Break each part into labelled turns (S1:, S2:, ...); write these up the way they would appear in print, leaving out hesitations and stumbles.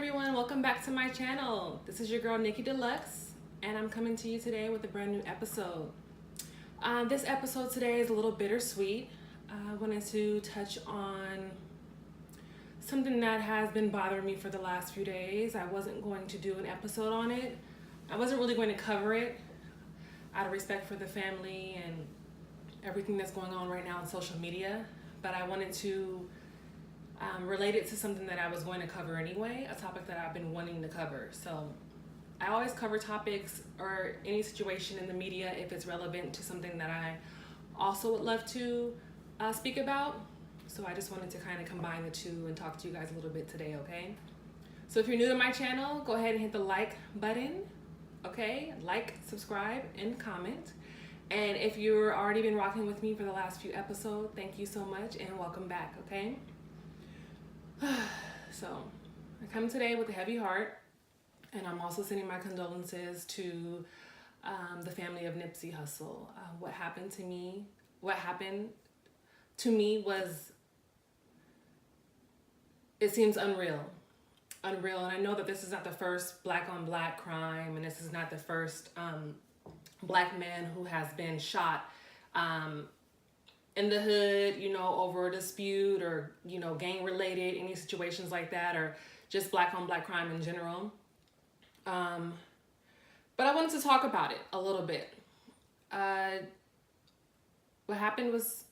S1: everyone, welcome back to my channel. This is your girl Nikki Deluxe, and I'm coming to you today with a brand new episode. This episode today is a little bittersweet. I wanted to touch on something that has been bothering me for the last few days. I wasn't going to do an episode on it. I wasn't really going to cover it out of respect for the family and everything that's going on right now on social media, but I wanted to relate it to something that I was going to cover anyway, a topic that I've been wanting to cover. So I always cover topics or any situation in the media if it's relevant to something that I also would love to speak about. So I just wanted to kind of combine the two and talk to you guys a little bit today, okay? So if you're new to my channel, go ahead and hit the like button, okay? Like, subscribe, and comment. And if you've already been rocking with me for the last few episodes, thank you so much and welcome back, okay? So I come today with a heavy heart, and I'm also sending my condolences to the family of Nipsey Hussle. What happened to me was, it seems unreal. And I know that this is not the first black on black crime, and this is not the first black man who has been shot in the hood, you know, over a dispute or, you know, gang related, any situations like that, or just black on black crime in general. But I wanted to talk about it a little bit. What happened was,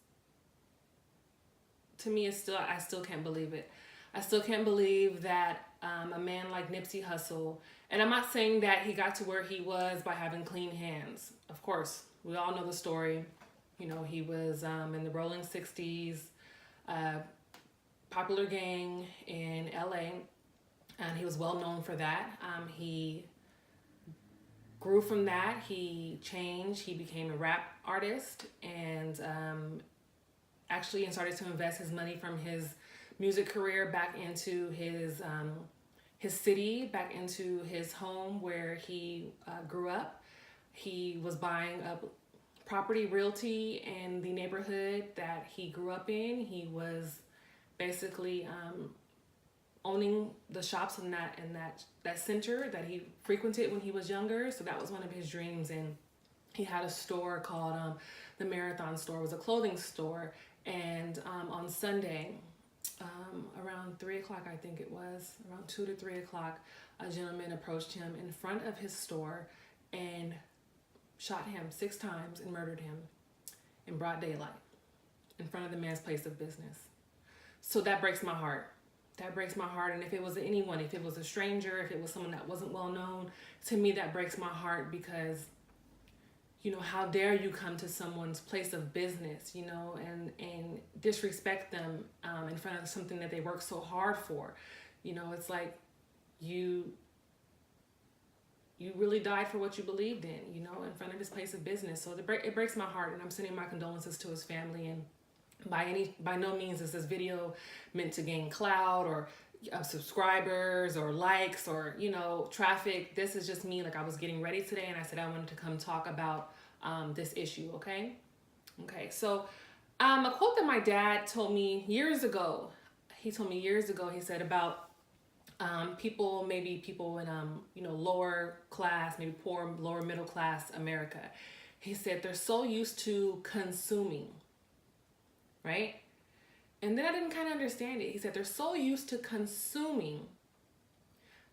S1: to me, I still can't believe it. I still can't believe that a man like Nipsey Hussle, and I'm not saying that he got to where he was by having clean hands. Of course, we all know the story. You know, he was in the rolling 60s, popular gang in LA, and he was well known for that. He grew from that. He changed. He became a rap artist and actually started to invest his money from his music career back into his city, back into his home where he grew up. He was buying up property, realty in the neighborhood that he grew up in. He was basically owning the shops in that center that he frequented when he was younger. So that was one of his dreams. And he had a store called the Marathon Store. It was a clothing store. And on Sunday, around 3 o'clock, I think it was, around 2 to 3 o'clock, a gentleman approached him in front of his store and shot him 6 times and murdered him in broad daylight in front of the man's place of business. So that breaks my heart. That breaks my heart. And if it was anyone, if it was a stranger, if it was someone that wasn't well known, to me that breaks my heart because, you know, how dare you come to someone's place of business, you know, and disrespect them in front of something that they work so hard for. You know, it's like you really died for what you believed in, you know, in front of his place of business. So it breaks my heart, and I'm sending my condolences to his family. And by no means is this video meant to gain clout or subscribers or likes or, you know, traffic. This is just me. Like, I was getting ready today and I said I wanted to come talk about this issue, okay? Okay, so a quote that my dad told me years ago. He said about people in you know, lower class, maybe poor, lower middle class America. He said they're so used to consuming, right? And then I didn't kind of understand it. He said they're so used to consuming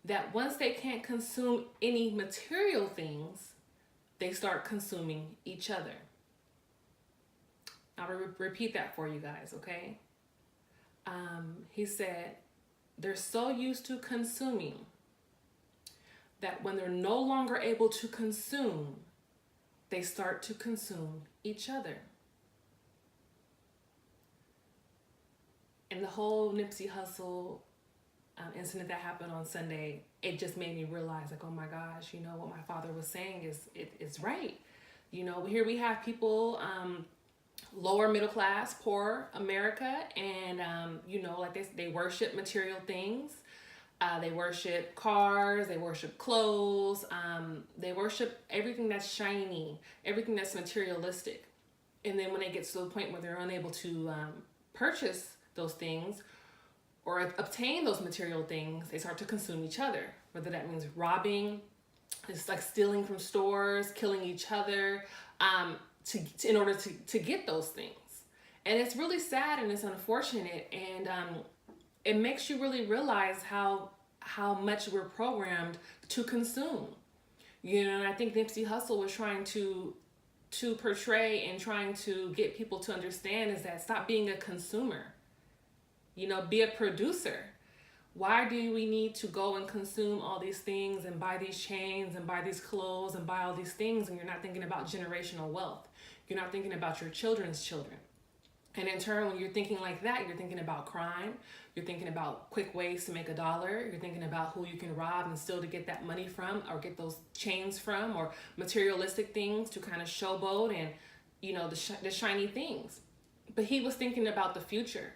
S1: that once they can't consume any material things, they start consuming each other. I'll repeat that for you guys, okay? He said they're so used to consuming that when they're no longer able to consume, they start to consume each other. And the whole Nipsey Hussle incident that happened on Sunday, it just made me realize, like, oh my gosh, you know, what my father was saying is right. You know, here we have people, lower middle class, poor America, and you know, like they worship material things. They worship cars, they worship clothes, they worship everything that's shiny, everything that's materialistic. And then when it gets to the point where they're unable to purchase those things, or obtain those material things, they start to consume each other. Whether that means robbing, it's like stealing from stores, killing each other, in order to get those things. And it's really sad and it's unfortunate, and it makes you really realize how much we're programmed to consume. And I think Nipsey Hussle was trying to portray and trying to get people to understand is that stop being a consumer. Be a producer. Why do we need to go and consume all these things and buy these chains and buy these clothes and buy all these things, and you're not thinking about generational wealth? You're not thinking about your children's children. And in turn, when you're thinking like that, you're thinking about crime. You're thinking about quick ways to make $1. You're thinking about who you can rob and steal to get that money from, or get those chains from, or materialistic things to kind of showboat and, the shiny things. But he was thinking about the future.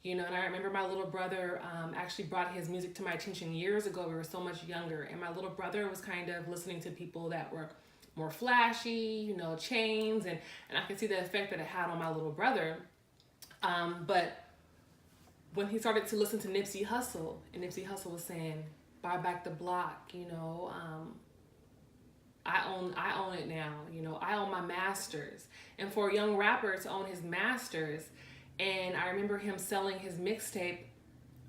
S1: And I remember my little brother actually brought his music to my attention years ago. We were so much younger. And my little brother was kind of listening to people that were more flashy, chains. And I could see the effect that it had on my little brother. But when he started to listen to Nipsey Hussle, and Nipsey Hussle was saying, buy back the block, I own it now, I own my masters. And for a young rapper to own his masters, and I remember him selling his mixtape,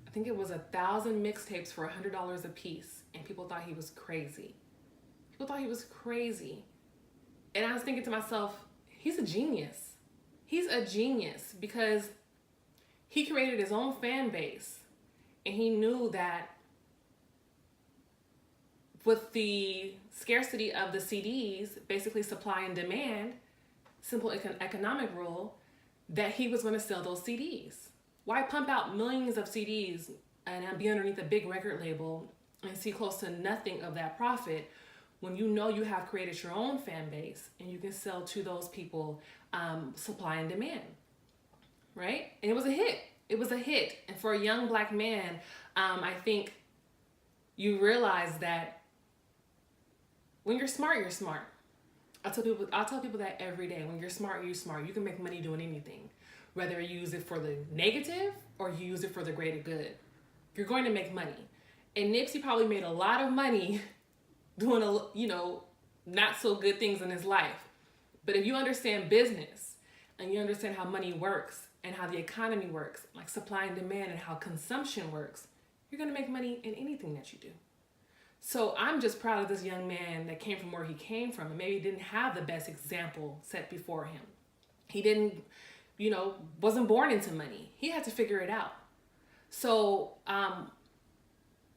S1: I think it was 1,000 mixtapes for $100 a piece, and people thought he was crazy. And I was thinking to myself, he's a genius. He's a genius because he created his own fan base, and he knew that with the scarcity of the CDs, basically supply and demand, simple economic rule, that he was going to sell those CDs. Why pump out millions of CDs and be underneath a big record label and see close to nothing of that profit when you have created your own fan base and you can sell to those people supply and demand, right? And it was a hit. And for a young Black man, I think you realize that when you're smart, you're smart. I'll tell people that every day. When you're smart, you're smart. You can make money doing anything, whether you use it for the negative or you use it for the greater good. You're going to make money. And Nipsey probably made a lot of money doing not so good things in his life. But if you understand business and you understand how money works and how the economy works, like supply and demand, and how consumption works, you're going to make money in anything that you do. So I'm just proud of this young man that came from where he came from and maybe didn't have the best example set before him. He didn't, wasn't born into money. He had to figure it out. So, I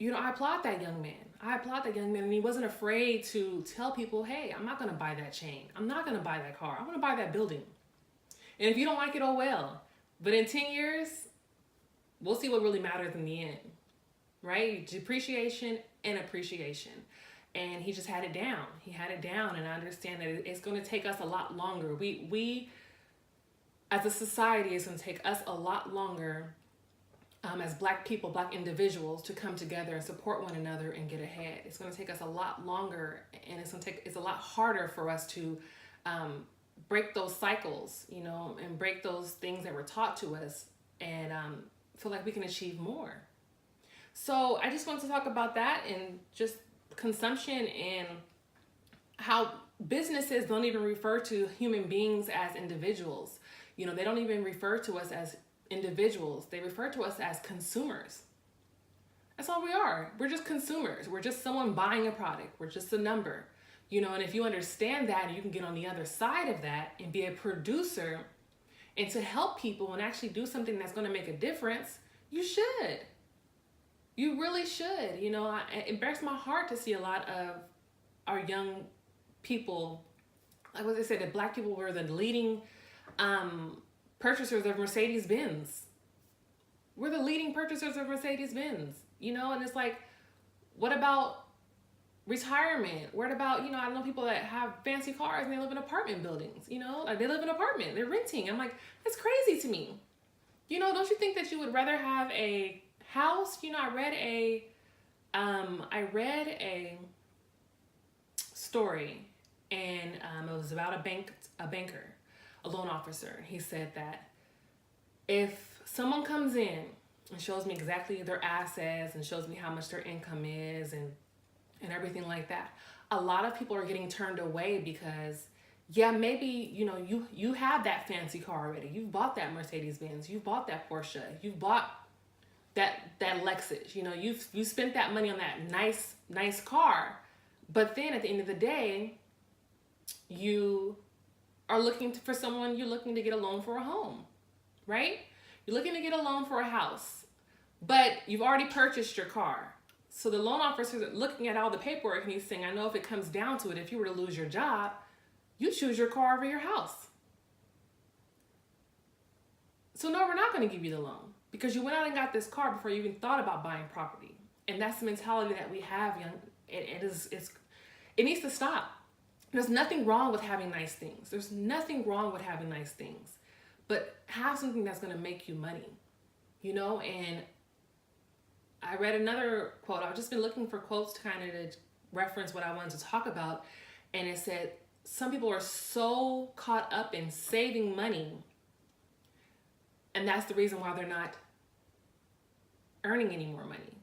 S1: applaud that young man. And he wasn't afraid to tell people, hey, I'm not going to buy that chain. I'm not going to buy that car. I'm going to buy that building. And if you don't like it, oh well. But in 10 years, we'll see what really matters in the end, right? Depreciation and appreciation. And he just had it down. And I understand that it's going to take us a lot longer. We as a society, it's going to take us a lot longer as Black people, Black individuals, to come together and support one another and get ahead. It's going to take us a lot longer, and it's a lot harder for us to break those cycles, and break those things that were taught to us, and feel like we can achieve more. So I just wanted to talk about that, and just consumption, and how businesses don't even refer to human beings as individuals. They don't even refer to us as individuals. They refer to us as consumers. That's all we are. We're just consumers. We're just someone buying a product. We're just a number. And if you understand that, and you can get on the other side of that and be a producer and to help people and actually do something that's going to make a difference, you should. You really should. It breaks my heart to see a lot of our young people, like what they said, that Black people were the leading purchasers of Mercedes-Benz. We're the leading purchasers of Mercedes-Benz, and it's like, what about retirement? What about, I know people that have fancy cars and they live in apartment buildings, like they live in an apartment, they're renting. I'm like, that's crazy to me. Don't you think that you would rather have a house? I read a story, and it was about a banker, a loan officer. He said that if someone comes in It shows me exactly their assets and shows me how much their income is and everything like that. A lot of people are getting turned away because yeah, maybe you have that fancy car already. You've bought that Mercedes Benz, you've bought that Porsche, you've bought that Lexus. You spent that money on that nice car, but then at the end of the day, you are looking for someone. You're looking to get a loan for a home, right? You're looking to get a loan for a house, but you've already purchased your car. So the loan officer is looking at all the paperwork and he's saying, I know if it comes down to it, if you were to lose your job, you choose your car over your house. So no, we're not going to give you the loan because you went out and got this car before you even thought about buying property. And that's the mentality that we have, young. It needs to stop. There's nothing wrong with having nice things. There's nothing wrong with having nice things. But have something that's going to make you money, And I read another quote. I've just been looking for quotes to kind of reference what I wanted to talk about. And it said, some people are so caught up in saving money, and that's the reason why they're not earning any more money.